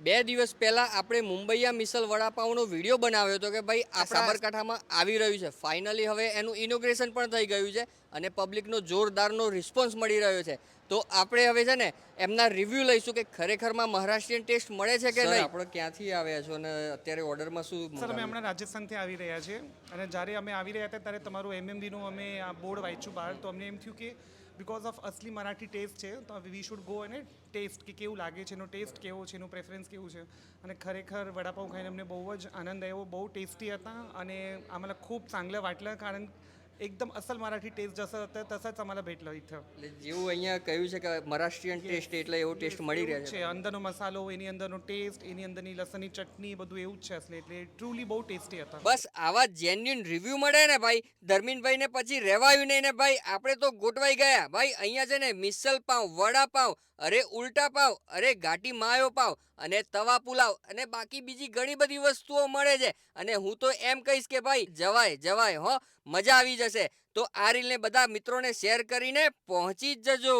2 દિવસ પહેલા આપણે મુંબઈયા મિસલ વડાપાવનો વિડીયો બનાવ્યો હતો કે ભાઈ આ સાબરકાંઠામાં આવી રહ્યું છે. ફાઇનલી હવે એનું ઇનોગ્રેશન પણ થઈ ગયું છે અને પબ્લિકનો જોરદારનો રિસ્પોન્સ મળી રહ્યો છે. તો આપણે હવે છે ને એમના રિવ્યૂ લઈશું કે ખરેખરમાં મહારાષ્ટ્રીયન ટેસ્ટ મળે છે કે નહીં. આપણે ક્યાંથી આવ્યા છો અને અત્યારે ઓર્ડરમાં શું સર, અમે હમણાં રાજસ્થાનથી આવી રહ્યા છીએ અને જ્યારે અમે આવી રહ્યા હતા ત્યારે તમારું એમએમબીનું અમે આ બોર્ડ વાંચ્યું બહાર, તો અમને એમ થયું કે બિકોઝ ઓફ અસલી મરાઠી ટેસ્ટ છે તો વી શુડ ગો અને ટેસ્ટ કે કેવું લાગે છે, એનો ટેસ્ટ કેવો છે, એનું પ્રેફરન્સ કેવું છે. અને ખરેખર વડાપાઉં ખાઈને અમને બહુ જ આનંદ આવ્યો, બહુ टेस्टी હતા અને आम्हाला खूप चांगलं वाटलं कारण एकदम असल मराठी टेस्ट जसं होतं तसंच आम्हाला भेटलं इथं. એટલે જેવું અહીંયા કહ્યું છે કે મહારાષ્ટ્રીયન ટેસ્ટ એટલે એવો ટેસ્ટ મળી રહ્યો છે. અંદરનો મસાલો, એની અંદરનો ટેસ્ટ, એની અંદરની લસણની ચટણી, બધું એવું જ છે અસલી, એટલે ટ્રુલી બહુ ટેસ્ટી હતા. બસ આવા જેન્યુન રિવ્યુ મળે ને ભાઈ ધર્મીનભાઈ ને પછી રહેવાયું નહીં ને ભાઈ, આપણે તો ગોઠવાઈ ગયા ભાઈ. અહીંયા છે ને મિસલ પાવ, વડાપાવ, અરે ઉલટા પાવ, અરે ઘાટી માયો પાવ અને તવા પુલાવ અને બાકી બીજી ઘણી બધી વસ્તુઓ મળે છે. અને હું તો એમ કહીશ કે ભાઈ જવાય જવાય હો, મજા આવી જશે. તો આ રીલને બધા મિત્રોને શેર કરીને પહોંચી જ જજો.